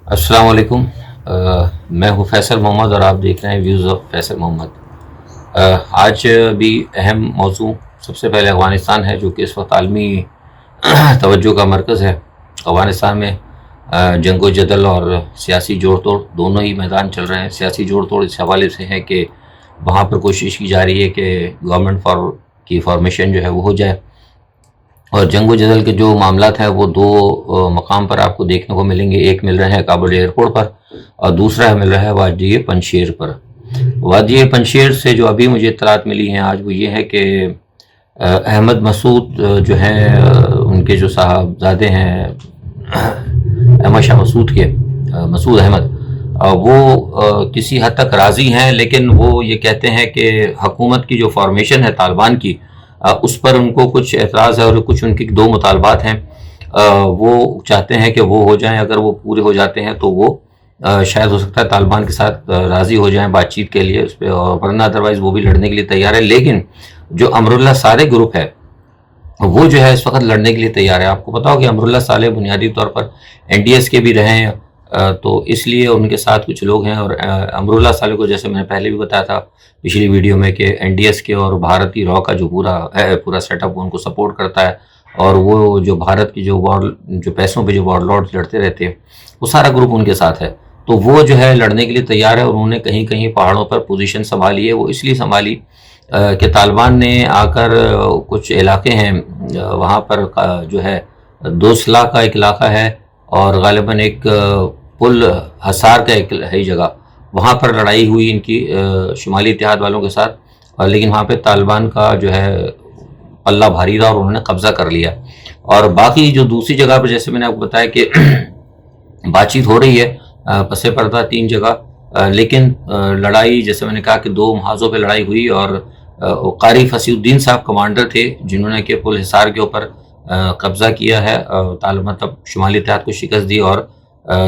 अस्सलाम वालेकुम। मैं हूं फैसल मोहम्मद और आप देख रहे हैं व्यूज़ ऑफ फैसल मोहम्मद। आज भी अहम मौजू सबसे पहले अफ़गानिस्तान है, जो कि इस वक्त आलमी तवज्जो का मरकज़ है। अफ़गानिस्तान में जंगो जदल और सियासी जोड़ तोड़ दोनों ही मैदान चल रहे हैं। सियासी जोड़ तोड़ इस हवाले से है कि वहाँ पर कोशिश की जा रही है कि गवर्नमेंट की फॉर्मेशन जो है वो हो जाए, और जंग व जदल के जो मामलात हैं वो दो मकाम पर आपको देखने को मिलेंगे। एक मिल रहे हैं काबुल एयरपोर्ट पर और दूसरा मिल रहा है वादी पंजशेर पर। वादी पंजशेर से जो अभी मुझे इत्तलात मिली हैं आज, वो ये है कि अहमद मसूद जो हैं, उनके जो साहबजादे हैं अहमद शाह मसूद के, मसूद अहमद, वो किसी हद तक राज़ी हैं, लेकिन वो ये कहते हैं कि हुकूमत की जो फॉर्मेशन है तालिबान की, उस पर उनको कुछ एतराज़ है और कुछ उनके दो मुतालबात हैं। वो चाहते हैं कि वो हो जाएं। अगर वो पूरे हो जाते हैं तो वो शायद हो सकता है तालिबान के साथ राज़ी हो जाएं बातचीत के लिए उस पर, और वरना अदरवाइज़ वो भी लड़ने के लिए तैयार है। लेकिन जो अमरुल्लाह साले ग्रुप है वो जो है इस वक्त लड़ने के लिए तैयार है। आपको पता हो कि अमरुल्लाह साले बुनियादी तौर पर NDS के भी रहे हैं, तो इसलिए उनके साथ कुछ लोग हैं। और अमरुल्लाह साले को, जैसे मैंने पहले भी बताया था पिछली वीडियो में, कि NDS के और भारतीय रॉ का जो पूरा सेटअप वो उनको सपोर्ट करता है, और वो जो भारत की जो पैसों पे जो वॉरलॉर्ड्स लड़ते रहते हैं, वो सारा ग्रुप उनके साथ है। तो वो जो है लड़ने के लिए तैयार है, और उन्होंने कहीं कहीं पहाड़ों पर पोजीशन संभाली है। वो इसलिए संभाली कि तालिबान ने आकर कुछ इलाके हैं वहाँ पर जो है दोसला का एक इलाका है, और गालिबन एक पुल हसार का एक है जगह, वहाँ पर लड़ाई हुई इनकी शुमाली इत्तेहाद वालों के साथ, और लेकिन वहाँ पे तालिबान का जो है पल्ला भारी था और उन्होंने कब्ज़ा कर लिया। और बाकी जो दूसरी जगह पर, जैसे मैंने आपको बताया कि बातचीत हो रही है पसे पर्दा 3 जगह, लेकिन लड़ाई, जैसे मैंने कहा कि 2 महाजों पे लड़ाई हुई, और कारी फसीउद्दीन साहब कमांडर थे जिन्होंने कि पुल हिसार के ऊपर कब्ज़ा किया है, मतलब शुमाली इत्तेहाद को शिकस्त दी, और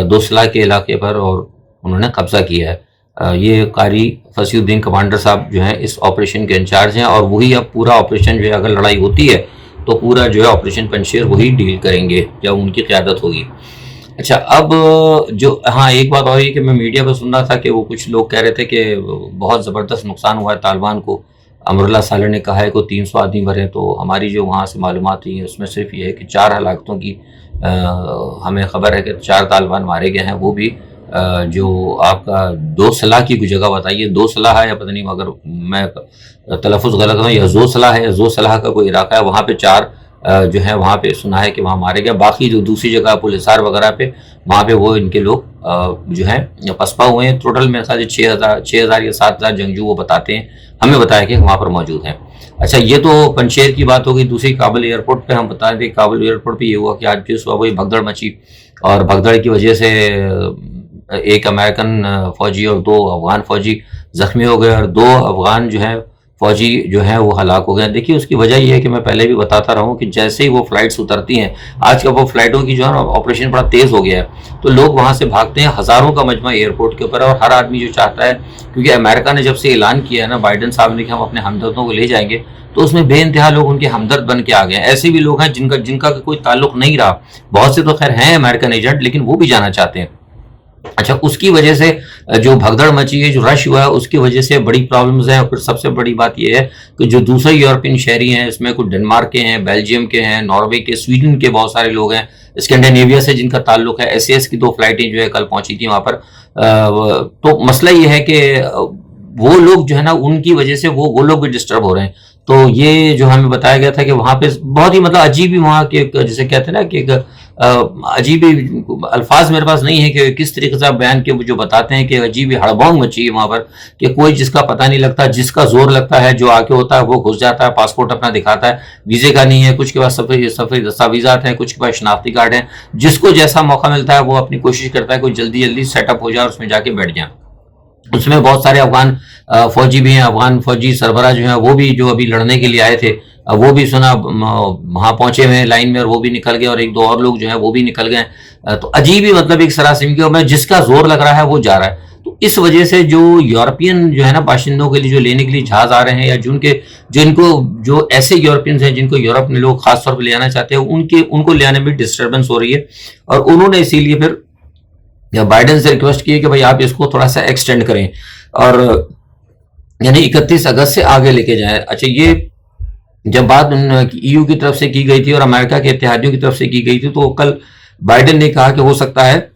दोसला के इलाके पर और उन्होंने कब्ज़ा किया है। ये कारी फसीउद्दीन कमांडर साहब जो हैं इस ऑपरेशन के इंचार्ज हैं, और वही अब पूरा ऑपरेशन जो है, अगर लड़ाई होती है तो पूरा जो है ऑपरेशन पंजशेर वही डील करेंगे जब उनकी क़यादत होगी। अच्छा, अब जो हाँ, एक बात और है कि मैं मीडिया पर सुन रहा था कि वो कुछ लोग कह रहे थे कि बहुत ज़बरदस्त नुकसान हुआ है तालिबान को। अमरुल्लाह साले ने कहा है कि 300 आदमी मरे। तो हमारी जो वहाँ से मालूमात हुई है उसमें सिर्फ ये है कि 4 हलाकतों की हमें ख़बर है कि 4 तालिबान मारे गए हैं। वो भी जो आपका दोसला की कोई जगह बताइए, दोसला है या पता नहीं, मगर मैं तलफ़ुज़ गलत हूँ, या जोसला है या जोसला का कोई इलाका है, वहाँ पे 4 जो है वहाँ पे सुना है कि वहाँ मारे गए। बाकी जो दूसरी जगह पुल हिसार वगैरह पे, वहाँ पे वो इनके लोग जो हैं पसपा हुए हैं। टोटल मेरे ख्याल से 6,000 या 7,000 जंगजू वो बताते हैं, हमें बताया कि वहाँ पर मौजूद हैं। अच्छा, ये तो पंजशेर की बात होगी। दूसरी काबुल एयरपोर्ट पे हम बता दें, काबुल एयरपोर्ट पे ये हुआ कि आज भी सुबह वही भगदड़ मची, और भगदड़ की वजह से एक अमेरिकन फ़ौजी और 2 अफ़गान फ़ौजी ज़ख्मी हो गए, और 2 अफ़गान जो हैं फ़ौजी जो हैं वो हलाक हो गए। देखिए, उसकी वजह ये है कि मैं पहले भी बताता रहा हूँ कि जैसे ही वो फ़्लाइट्स उतरती हैं, आज का वो फ़्लाइटों की जो है ना ऑपरेशन बड़ा तेज़ हो गया है, तो लोग वहाँ से भागते हैं। हज़ारों का मजमा एयरपोर्ट के ऊपर है, और हर आदमी जो चाहता है, क्योंकि अमेरिका ने जब से ऐलान किया है ना बाइडन साहब ने कि हम अपने हमदर्दों को ले जाएंगे, तो उसमें बेइंतहा लोग उनके हमदर्द बन के आ गए हैं। ऐसे भी लोग हैं जिनका कोई ताल्लुक नहीं रहा, बहुत से तो खैर हैं अमेरिकन एजेंट, लेकिन वो भी जाना चाहते हैं। अच्छा, उसकी वजह से जो भगदड़ मची है, जो रश हुआ है, उसकी वजह से बड़ी प्रॉब्लम्स हैं। और फिर सबसे बड़ी बात यह है कि जो दूसरे यूरोपियन शहरी हैं, इसमें कुछ डेनमार्क के हैं, बेल्जियम के हैं, नॉर्वे के, स्वीडन के बहुत सारे लोग हैं, स्कैंडिनेविया से जिनका ताल्लुक है। SAS की 2 फ्लाइटें जो है कल पहुंची थी वहाँ पर। तो मसला ये है कि वो लोग जो है ना, उनकी वजह से वो लोग भी डिस्टर्ब हो रहे हैं। तो ये जो हमें बताया गया था कि वहाँ पे बहुत ही मतलब अजीब ही, वहाँ के जैसे कहते हैं ना कि एक अजीब ही अल्फाज मेरे पास नहीं है कि किस तरीके से आप बयान के जो बताते हैं कि अजीब ही हड़बड़ाहट मची है वहाँ पर, कि कोई जिसका पता नहीं लगता, जिसका जोर लगता है, जो आके होता है वो घुस जाता है, पासपोर्ट अपना दिखाता है, वीज़े का नहीं है, कुछ के पास सफरी दस्तावेजात हैं, कुछ के पास शनाख्ती कार्ड हैं। जिसको जैसा मौका मिलता है वो अपनी कोशिश करता है कोई जल्दी जल्दी सेटअप हो जाए और उसमें जाके बैठ जाए। उसमें बहुत सारे अफगान फौजी भी हैं, अफगान फौजी सरबराह जो हैं वो भी, जो अभी लड़ने के लिए आए थे, वो भी सुना वहाँ पहुंचे हुए हैं लाइन में, और वो भी निकल गए, और 1-2 और लोग जो हैं वो भी निकल गए। तो अजीब ही मतलब एक सरासर के में जिसका जोर लग रहा है वो जा रहा है। तो इस वजह से जो यूरोपियन जो है ना बाशिंदों के लिए जो लेने के लिए जहाज आ रहे हैं, या जो ऐसे यूरोपियंस हैं जिनको यूरोप में लोग खास तौर पर ले आना चाहते हैं, उनको ले आने में डिस्टर्बेंस हो रही है। और उन्होंने इसीलिए फिर बाइडेन से रिक्वेस्ट की है कि भाई आप इसको थोड़ा सा एक्सटेंड करें और यानी 31 अगस्त से आगे लेके जाएं। अच्छा, ये जब बात EU की तरफ से की गई थी और अमेरिका के इत्तेहादियों की तरफ से की गई थी, तो कल बाइडेन ने कहा कि हो सकता है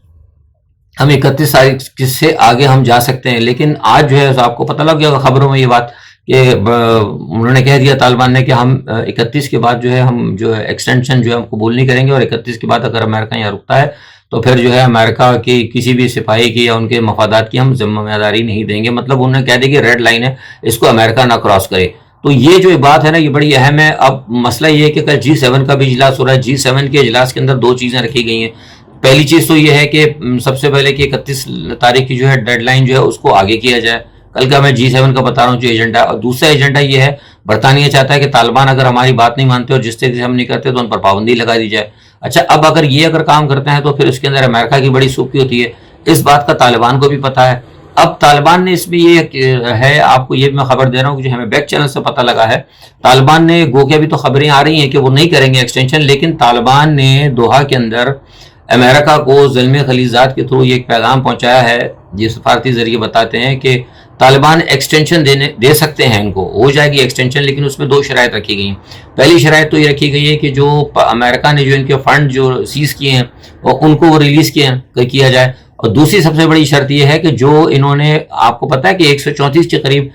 हम 31 तारीख से आगे हम जा सकते हैं। लेकिन आज जो है आपको पता लग गया खबरों में ये बात कि उन्होंने कह दिया तालिबान ने कि हम 31 के बाद जो है हम जो है एक्सटेंशन जो है हमको कबूल नहीं करेंगे, और 31 के बाद अगर अमेरिका यहाँ रुकता है तो फिर जो है अमेरिका की किसी भी सिपाही की या उनके मफादात की हम जिम्मेदारी नहीं देंगे। मतलब उन्होंने कह दिया कि रेड लाइन है, इसको अमेरिका ना क्रॉस करे। तो ये जो बात है ना, ये बड़ी अहम है। अब मसला ये है कि कल G7 का भी इजलास हो रहा है। G7 के इजलास के अंदर दो चीज़ें रखी गई हैं। पहली चीज़ तो ये है कि सबसे पहले कि 31 तारीख की जो है डेडलाइन जो है उसको आगे किया जाए। कल का मैं G7 का बता रहा हूँ जो एजेंडा। और दूसरा एजेंडा ये है, बरतानिया चाहता है कि तालिबान अगर हमारी बात नहीं मानते और जिस तरीके से हम नहीं करते तो उन पर पाबंदी लगा दी जाए। अच्छा, अब अगर ये काम करते हैं तो फिर उसके अंदर अमेरिका की बड़ी सूखी होती है। इस बात का तालिबान को भी पता है। अब तालिबान ने इसमें ये है, आपको ये मैं खबर दे रहा हूँ कि जो हमें बैक चैनल से पता लगा है, तालिबान ने गो के अभी तो खबरें आ रही हैं कि वो नहीं करेंगे एक्सटेंशन, लेकिन तालिबान ने दोहा के अंदर अमेरिका को ज़िल्म खलीजात के थ्रू ये एक पैगाम पहुंचाया है। ये सफारती जरिए बताते हैं कि तालिबान एक्सटेंशन दे सकते हैं, इनको हो जाएगी एक्सटेंशन, लेकिन उसमें दो शराइत रखी गई हैं। पहली शराइत तो ये रखी गई है कि जो अमेरिका ने जो इनके फंड जो सीज किए हैं उनको वो रिलीज़ किया जाए। और दूसरी सबसे बड़ी शर्त ये है कि जो इन्होंने, आपको पता है कि 134 के करीब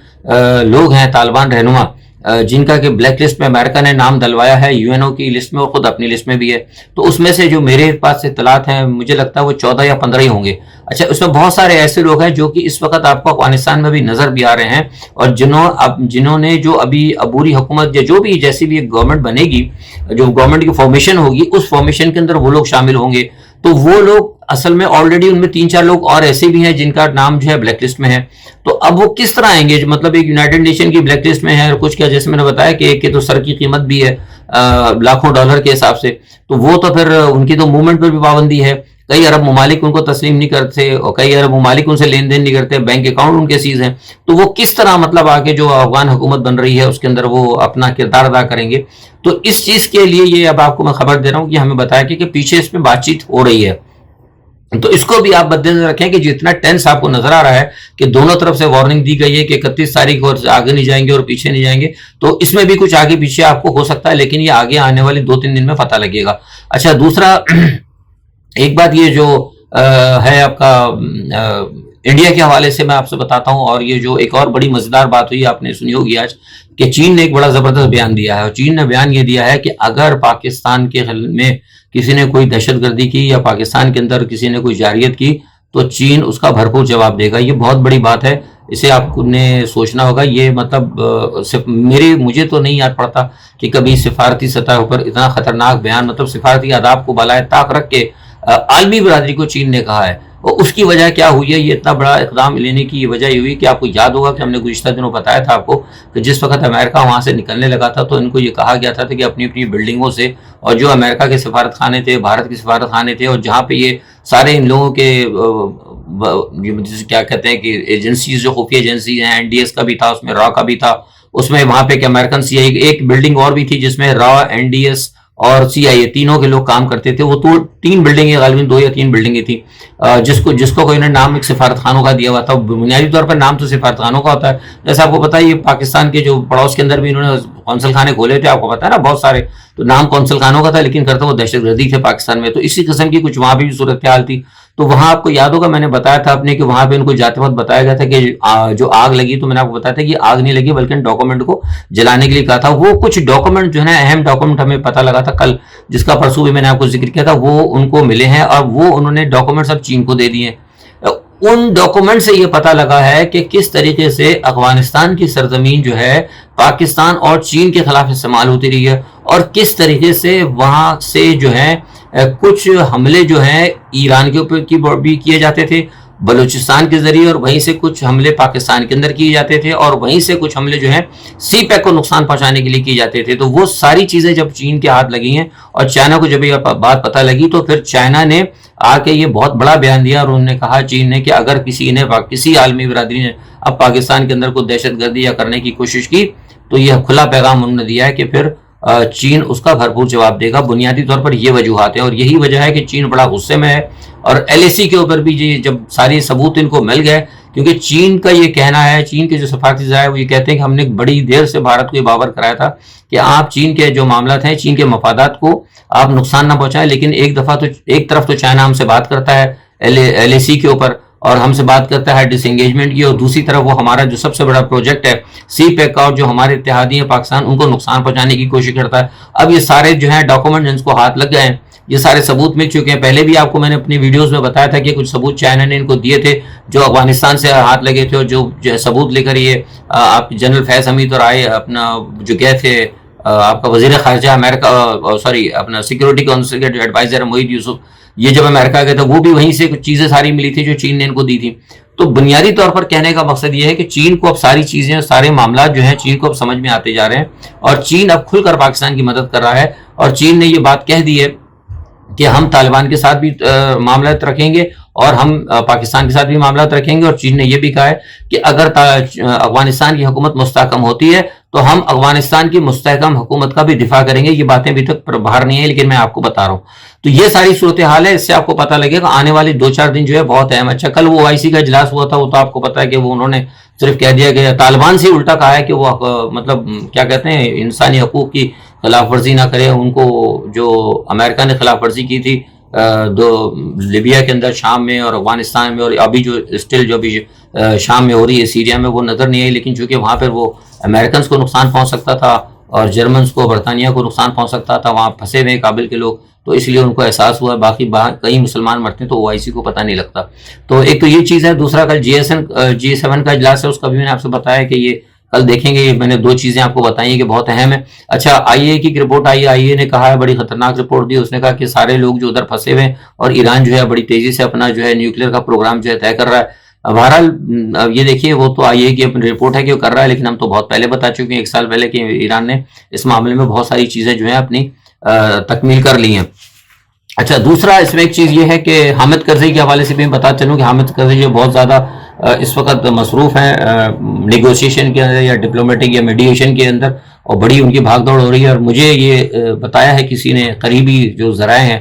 लोग हैं तालिबान रहनुमा जिनका कि ब्लैक लिस्ट में अमेरिका ने नाम डलवाया है, यूएनओ की लिस्ट में और खुद अपनी लिस्ट में भी है। तो उसमें से जो मेरे पास इत्तलात हैं, मुझे लगता है वो 14 या 15 ही होंगे। अच्छा, उसमें बहुत सारे ऐसे लोग हैं जो कि इस वक्त आपको अफगानिस्तान में भी नजर भी आ रहे हैं, और जिन्होंने जो अभी अबूरी हुकूमत या जो भी जैसी भी एक गवर्नमेंट बनेगी, जो गवर्नमेंट की फॉर्मेशन होगी, उस फॉर्मेशन के अंदर वो लोग शामिल होंगे। तो वो लोग असल में ऑलरेडी उनमें 3-4 लोग और ऐसे भी हैं जिनका नाम जो है ब्लैक लिस्ट में है। तो अब वो किस तरह आएंगे, मतलब एक यूनाइटेड नेशन की ब्लैक लिस्ट में है और कुछ क्या, जैसे मैंने बताया कि एक के तो सर की कीमत भी है लाखों डॉलर के हिसाब से, तो वो तो फिर उनकी तो मूवमेंट पर भी पाबंदी है। कई अरब ममालिक उनको तस्लीम नहीं करते और कई अरब ममालिक उनसे लेन देन नहीं करते, बैंक अकाउंट उनके सीज हैं। तो वो किस तरह मतलब आगे जो अफगान हुकूमत बन रही है उसके अंदर वो अपना किरदार अदा करेंगे। तो इस चीज़ के लिए ये अब आपको मैं खबर दे रहा हूँ कि हमें बताया कि पीछे इसमें बातचीत हो रही है। तो इसको भी आप मद्देनजर रखें कि जितना टेंस आपको नजर आ रहा है कि दोनों तरफ से वार्निंग दी गई है कि 31 तारीख और आगे नहीं जाएंगे और पीछे नहीं जाएंगे, तो इसमें भी कुछ आगे पीछे आपको हो सकता है, लेकिन ये आगे आने वाले 2-3 दिन में पता लगेगा। अच्छा, दूसरा एक बात ये जो है आपका इंडिया के हवाले से मैं आपसे बताता हूं, और ये जो एक और बड़ी मजेदार बात हुई आपने सुनी होगी आज कि चीन ने एक बड़ा जबरदस्त बयान दिया है। और चीन ने बयान ये दिया है कि अगर पाकिस्तान के में किसी ने कोई दहशतगर्दी की या पाकिस्तान के अंदर किसी ने कोई जारियत की तो चीन उसका भरपूर जवाब देगा। ये बहुत बड़ी बात है, इसे आपने सोचना होगा। ये मतलब मुझे तो नहीं याद पड़ता कि कभी सिफारती सतह पर इतना खतरनाक बयान, मतलब सिफारती आदाब को बालाए ताक रख के आलमी बरादरी को चीन ने कहा है। और उसकी वजह क्या हुई है, ये इतना बड़ा इकदाम लेने की वजह ये हुई कि आपको याद होगा कि हमने गुज़िश्ता दिनों बताया था आपको कि जिस वक्त अमेरिका वहाँ से निकलने लगा था तो इनको ये कहा गया था कि अपनी अपनी बिल्डिंगों से, और जो अमेरिका के सफारत खाने थे, भारत के सफारत खाने थे, और जहाँ पे ये सारे इन लोगों के जिसे क्या कहते हैं कि एजेंसीज, जो खुफिया एजेंसी हैं, NDS का भी था, उसमें रॉ का भी था, उसमें वहाँ पे अमेरिकन CIA, एक बिल्डिंग और भी थी जिसमें रॉ, NDS और CIA तीनों के लोग काम करते थे। वो तो 3 बिल्डिंगें, गालिबन 2 या 3 बिल्डिंगें थी, जिसको कोई ने नाम एक सिफारत खानों का दिया हुआ था। बुनियादी तौर पर नाम तो सिफारत खानों का होता है। जैसे आपको पता है ये पाकिस्तान के जो पड़ोस के अंदर भी इन्होंने कौंसल खाने खोले थे, आपको पता है ना, बहुत सारे, तो नाम कौंसल खानों का था लेकिन करते वो दहशतगर्दी थे पाकिस्तान में। तो इसी किस्म की कुछ वहाँ भी सूरत हाल थी। तो वहाँ आपको याद होगा मैंने बताया था अपने कि वहाँ पे इनको जाते वक्त बताया गया था कि जो आग लगी, तो मैंने आपको बताया था कि आग नहीं लगी बल्कि डॉक्यूमेंट को जलाने के लिए कहा था। वो कुछ डॉक्यूमेंट जो है ना, अहम डॉक्यूमेंट हमें पता लगा था कल, जिसका परसों भी मैंने आपको जिक्र किया था, वो उनको मिले हैं और वो उन्होंने डॉक्यूमेंट सब चीन को दे दिए। उन डॉक्यूमेंट से ये पता लगा है कि किस तरीके से अफगानिस्तान की सरजमीन जो है पाकिस्तान और चीन के खिलाफ इस्तेमाल होती रही है, और किस तरीके से वहाँ से जो है कुछ हमले जो हैं ईरान के ऊपर भी किए जाते थे बलूचिस्तान के जरिए, और वहीं से कुछ हमले पाकिस्तान के अंदर किए जाते थे, और वहीं से कुछ हमले जो हैं CPEC को नुकसान पहुंचाने के लिए किए जाते थे। तो वो सारी चीज़ें जब चीन के हाथ लगी हैं और चाइना को जब ये बात पता लगी, तो फिर चाइना ने आके ये बहुत बड़ा बयान दिया और उन्होंने कहा चीन ने कि अगर किसी आलमी बिरादरी ने अब पाकिस्तान के अंदर कोई दहशतगर्दी या करने की कोशिश की तो यह खुला पैगाम उन्होंने दिया है कि फिर चीन उसका भरपूर जवाब देगा। बुनियादी तौर पर यह वजूहात है और यही वजह है कि चीन बड़ा गुस्से में है اور LAC کے اوپر بھی جب ساری ثبوت ان کو مل گئے، کیونکہ چین کا یہ کہنا ہے، چین کے جو سفارتی ذرائع وہ یہ کہتے ہیں کہ ہم نے بڑی دیر سے بھارت کو یہ باور کرایا تھا کہ آپ چین کے جو معاملات ہیں، چین کے مفادات کو آپ نقصان نہ پہنچائیں، لیکن ایک طرف تو چائنا ہم سے بات کرتا ہے LAC کے اوپر اور ہم سے بات کرتا ہے ڈس انگیجمنٹ کی، اور دوسری طرف وہ ہمارا جو سب سے بڑا پروجیکٹ ہے CPEC کا، اور جو ہمارے اتحادی ہیں پاکستان، ان کو نقصان پہنچانے کی کوشش کرتا ہے۔ اب یہ سارے جو ہیں ڈاکومنٹ جن کو ہاتھ لگ گئے ہیں، یہ سارے ثبوت مل چکے ہیں۔ پہلے بھی آپ کو میں نے اپنی ویڈیوز میں بتایا تھا کہ کچھ ثبوت چائنا نے ان کو دیے تھے جو افغانستان سے ہاتھ لگے تھے، اور جو ثبوت لے کر یہ آپ جنرل فیض حمید اور آئے اپنا جو گئے تھے آپ کا وزیر خارجہ امریکہ، اپنا سیکورٹی کونسل کے ایڈوائزر محیط یوسف، یہ جب امریکہ گئے تھے وہ بھی وہیں سے کچھ چیزیں ساری ملی تھی جو چین نے ان کو دی تھی۔ تو بنیادی طور پر کہنے کا مقصد یہ ہے کہ چین کو اب ساری چیزیں، سارے معاملات جو ہیں چین کو اب سمجھ میں آتے جا رہے ہیں، اور چین اب کھل کر پاکستان کی مدد کر رہا ہے، اور چین نے یہ بات کہہ دی ہے کہ ہم طالبان کے ساتھ بھی معاملات رکھیں گے اور ہم پاکستان کے ساتھ بھی معاملات رکھیں گے، اور چین نے یہ بھی کہا ہے کہ اگر افغانستان کی حکومت مستحکم ہوتی ہے تو ہم افغانستان کی مستحکم حکومت کا بھی دفاع کریں گے۔ یہ باتیں ابھی تک باہر نہیں ہیں، لیکن میں آپ کو بتا رہا ہوں۔ تو یہ ساری صورتحال ہے، اس سے آپ کو پتہ لگے گا آنے والے 2-4 دن جو ہے بہت اہم۔ اچھا، کل وہ OIC کا اجلاس ہوا تھا، وہ تو آپ کو پتا ہے کہ وہ انہوں نے صرف کہہ دیا کہ طالبان سے الٹا کہا ہے کہ وہ مطلب کیا کہتے ہیں انسانی حقوق کی خلاف ورزی نہ کرے۔ ان کو جو امریکہ نے خلاف ورزی کی تھی لیبیا کے اندر، شام میں اور افغانستان میں، اور ابھی جو اسٹل جو بھی شام میں ہو رہی ہے سیریا میں، وہ نظر نہیں آئی، لیکن چونکہ وہاں پر وہ امریکنز کو نقصان پہنچ سکتا تھا اور جرمنز کو، برطانیہ کو نقصان پہنچ سکتا تھا، وہاں پھنسے ہوئے کابل کے لوگ، تو اس لیے ان کو احساس ہوا۔ باقی کئی مسلمان مرتے ہیں تو OIC کو پتہ نہیں لگتا۔ تو ایک تو یہ چیز ہے، دوسرا کل G7 کا اجلاس ہے، اس کا بھی میں نے آپ سے بتایا کہ یہ کل دیکھیں گے۔ میں نے 2 چیزیں آپ کو بتائی ہیں کہ بہت اہم ہے۔ اچھا، IAEA کی رپورٹ آئی ہے، IAEA نے کہا ہے، بڑی خطرناک رپورٹ دی، اس نے کہا کہ سارے لوگ جو ادھر پھنسے ہوئے ہیں، اور ایران جو ہے بڑی تیزی سے اپنا جو ہے نیوکلیر کا پروگرام جو ہے طے کر رہا ہے۔ بہرحال یہ دیکھیے، وہ تو IAEA کی اپنی رپورٹ ہے کہ وہ کر رہا ہے، لیکن ہم تو بہت پہلے بتا چکے ہیں، 1 سال پہلے، کہ ایران نے اس معاملے میں بہت ساری چیزیں جو ہیں اپنی تکمیل کر لی ہیں۔ اچھا، دوسرا اس میں ایک چیز یہ ہے کہ حامد کرزئی کے حوالے سے بھی میں بتا چلوں کہ حامد کرزئی جو بہت زیادہ اس وقت مصروف ہیں نیگوشیشن کے اندر یا ڈپلومیٹک یا میڈیشن کے اندر، اور بڑی ان کی بھاگ دوڑ ہو رہی ہے۔ اور مجھے یہ بتایا ہے کسی نے، قریبی جو ذرائع ہیں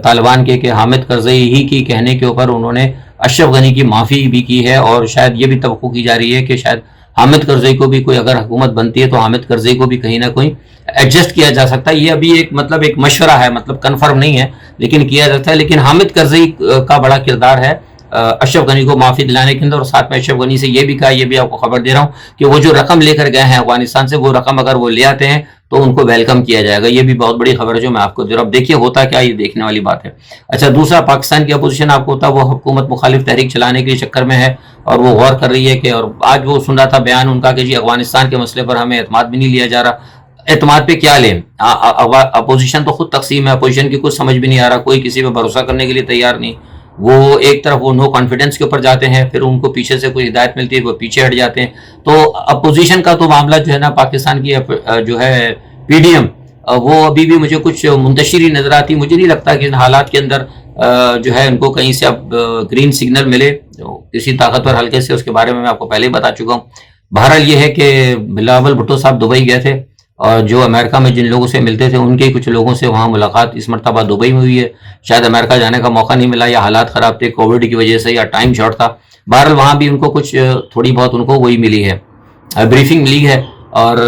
طالبان کے، کہ حامد کرزئی ہی کی کہنے کے اوپر انہوں نے اشرف غنی کی معافی بھی کی ہے، اور شاید یہ بھی توقع کی جا رہی ہے کہ شاید حامد کرزئی کو بھی کوئی اگر حکومت بنتی ہے تو حامد کرزئی کو بھی کہیں نہ کہیں ایڈجسٹ کیا جا سکتا ہے۔ یہ ابھی ایک ایک مشورہ ہے، کنفرم نہیں ہے، لیکن کیا جاتا ہے۔ لیکن حامد کرزئی کا بڑا کردار ہے اشرف غنی کو معافی دلانے کے اندر، اور ساتھ میں اشرف غنی سے یہ بھی کہا، یہ بھی آپ کو خبر دے رہا ہوں کہ وہ جو رقم لے کر گئے ہیں افغانستان سے، وہ رقم اگر وہ لے آتے ہیں تو ان کو ویلکم کیا جائے گا۔ یہ بھی بہت بڑی خبر ہے جو میں آپ کو دے رہا ہوں۔ اب دیکھیے ہوتا کیا، یہ دیکھنے والی بات ہے۔ اچھا، دوسرا، پاکستان کی اپوزیشن آپ کو ہوتا ہے وہ حکومت مخالف تحریک چلانے کے چکر میں ہے، اور وہ غور کر رہی ہے کہ، اور آج وہ سن رہا تھا بیان ان کا کہ جی افغانستان کے مسئلے پر ہمیں اعتماد بھی نہیں لیا جا رہا۔ اعتماد پہ کیا لیں؟ اپوزیشن تو خود تقسیم ہے، اپوزیشن کی کچھ سمجھ بھی نہیں آ رہا، کوئی کسی پہ بھروسہ کرنے کے لیے تیار نہیں۔ وہ ایک طرف وہ نو کانفیڈنس کے اوپر جاتے ہیں، پھر ان کو پیچھے سے کوئی ہدایت ملتی ہے وہ پیچھے ہٹ جاتے ہیں۔ تو اپوزیشن کا تو معاملہ جو ہے نا، پاکستان کی جو ہے PDM، وہ ابھی بھی مجھے کچھ منتشر ہی نظر آتی۔ مجھے نہیں لگتا کہ ان حالات کے اندر جو ہے ان کو کہیں سے اب گرین سگنل ملے کسی طاقتور حلقے سے، اس کے بارے میں آپ کو پہلے ہی بتا چکا ہوں۔ بہرحال یہ ہے کہ بلاول بھٹو صاحب دبئی گئے تھے، اور جو امریکہ میں جن لوگوں سے ملتے تھے ان کے کچھ لوگوں سے وہاں ملاقات اس مرتبہ دبئی میں ہوئی ہے۔ شاید امریکہ جانے کا موقع نہیں ملا، یا حالات خراب تھے کووڈ کی وجہ سے، یا ٹائم شارٹ تھا۔ بہرحال وہاں بھی ان کو کچھ تھوڑی بہت ان کو وہی ملی ہے، بریفنگ ملی ہے، اور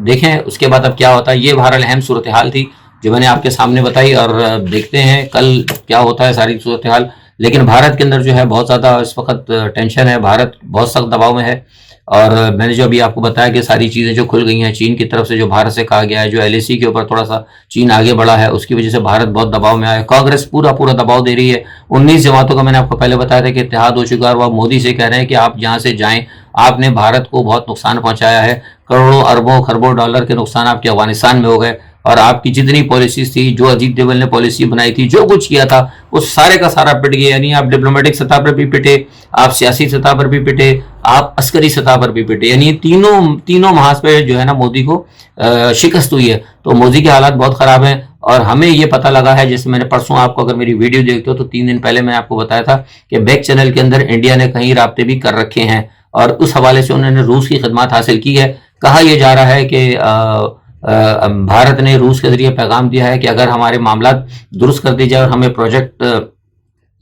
دیکھیں اس کے بعد اب کیا ہوتا ہے۔ یہ بہرحال اہم صورتحال تھی جو میں نے آپ کے سامنے بتائی، اور دیکھتے ہیں کل کیا ہوتا ہے ساری صورتحال۔ لیکن بھارت کے اندر جو ہے بہت زیادہ اس وقت ٹینشن ہے، بھارت بہت سخت دباؤ میں ہے، اور میں نے جو ابھی آپ کو بتایا کہ ساری چیزیں جو کھل گئی ہیں چین کی طرف سے، جو بھارت سے کہا گیا ہے، جو LAC کے اوپر تھوڑا سا چین آگے بڑھا ہے، اس کی وجہ سے بھارت بہت دباؤ میں آیا ہے۔ کانگریس پورا دباؤ دے رہی ہے، 19 جماعتوں کا میں نے آپ کو پہلے بتایا تھا کہ اتحاد ہو چکا ہے، اور وہ مودی سے کہہ رہے ہیں کہ آپ یہاں سے جائیں، آپ نے بھارت کو بہت نقصان پہنچایا ہے، کروڑوں اربوں خربوں ڈالر کے نقصان آپ کے افغانستان میں ہو گئے، اور آپ کی جتنی پالیسیز تھی، جو اجیت ڈوبل نے پالیسی بنائی تھی، جو کچھ کیا تھا، وہ سارے کا سارا پٹ گیا۔ یعنی آپ ڈپلومیٹک سطح پر بھی پٹے، آپ سیاسی سطح پر بھی پٹے، آپ عسکری سطح پر بھی پٹے، یعنی تینوں محاذ پہ جو ہے نا مودی کو شکست ہوئی ہے۔ تو مودی کے حالات بہت خراب ہیں، اور ہمیں یہ پتہ لگا ہے، جیسے میں نے پرسوں آپ کو اگر میری ویڈیو دیکھتے ہو تو 3 دن پہلے میں آپ کو بتایا تھا کہ بیک چینل کے اندر انڈیا نے کہیں رابطے بھی کر رکھے ہیں، اور اس حوالے سے انہوں نے روس کی خدمات حاصل کی ہے۔ کہا یہ جا رہا ہے کہ بھارت نے روس کے ذریعے پیغام دیا ہے کہ اگر ہمارے معاملات درست کر دی جائے اور ہمیں پروجیکٹ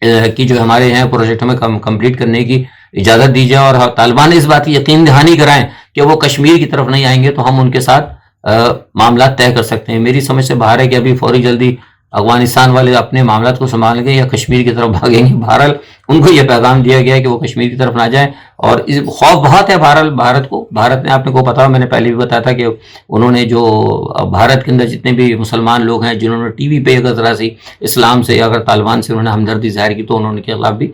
کی جو ہمارے ہیں پروجیکٹ ہمیں کمپلیٹ کرنے کی اجازت دی جائے، اور طالبان اس بات کی یقین دہانی کرائیں کہ وہ کشمیر کی طرف نہیں آئیں گے تو ہم ان کے ساتھ معاملات طے کر سکتے ہیں۔ میری سمجھ سے باہر ہے کہ ابھی فوری جلدی افغانستان والے اپنے معاملات کو سنبھالیں گے یا کشمیر کی طرف بھاگیں گے۔ بہرحال ان کو یہ پیغام دیا گیا ہے کہ وہ کشمیر کی طرف نہ جائیں، اور خوف بہت ہے بہرحال بھارت کو۔ بھارت نے، آپ نے کو پتا، میں نے پہلے بھی بتایا تھا کہ انہوں نے جو بھارت کے اندر جتنے بھی مسلمان لوگ ہیں جنہوں نے ٹی وی پہ اگر ذرا سی اسلام سے، اگر طالبان سے انہوں نے ہمدردی ظاہر کی تو انہوں نے کے خلاف بھی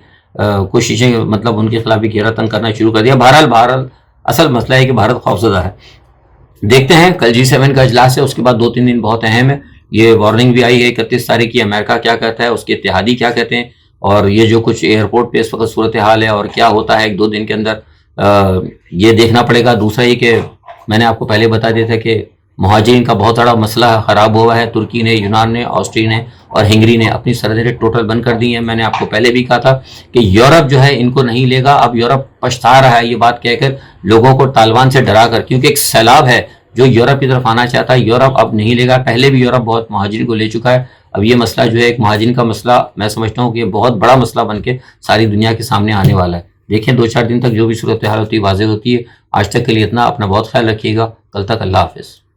کوششیں، مطلب ان کے خلاف بھی گھیرا تنگ کرنا شروع کر دیا۔ بہرحال اصل مسئلہ ہے کہ بھارت خوفزدہ ہے۔ دیکھتے ہیں، کل G7 کا اجلاس ہے، اس کے بعد 2-3 دن بہت اہم ہے۔ یہ وارننگ بھی آئی ہے 31 تاریخ کی، امریکہ کیا کہتا ہے، اس کے اتحادی کیا کہتے ہیں، اور یہ جو کچھ ایئرپورٹ پہ اس وقت صورتحال ہے اور کیا ہوتا ہے 1-2 دن کے اندر، یہ دیکھنا پڑے گا۔ دوسرا یہ کہ میں نے آپ کو پہلے بتا دیا تھا کہ مہاجرین کا بہت بڑا مسئلہ خراب ہوا ہے۔ ترکی نے، یونان نے، آسٹری نے اور ہنگری نے اپنی سرحدیں ٹوٹل بند کر دی ہیں۔ میں نے آپ کو پہلے بھی کہا تھا کہ یورپ جو ہے ان کو نہیں لے گا۔ اب یورپ پچھتا رہا ہے یہ بات کہہ کر، لوگوں کو طالبان سے ڈرا کر، کیونکہ ایک سیلاب ہے جو یورپ کی طرف آنا چاہتا ہے۔ یورپ اب نہیں لے گا، پہلے بھی یورپ بہت مہاجرین کو لے چکا ہے۔ اب یہ مسئلہ جو ہے ایک مہاجرین کا مسئلہ، میں سمجھتا ہوں کہ یہ بہت بڑا مسئلہ بن کے ساری دنیا کے سامنے آنے والا ہے۔ دیکھیں 2-4 دن تک جو بھی صورتحال ہوتی ہے واضح ہوتی ہے۔ آج تک کے لیے اتنا، اپنا بہت خیال رکھیے گا۔ کل تک اللہ حافظ۔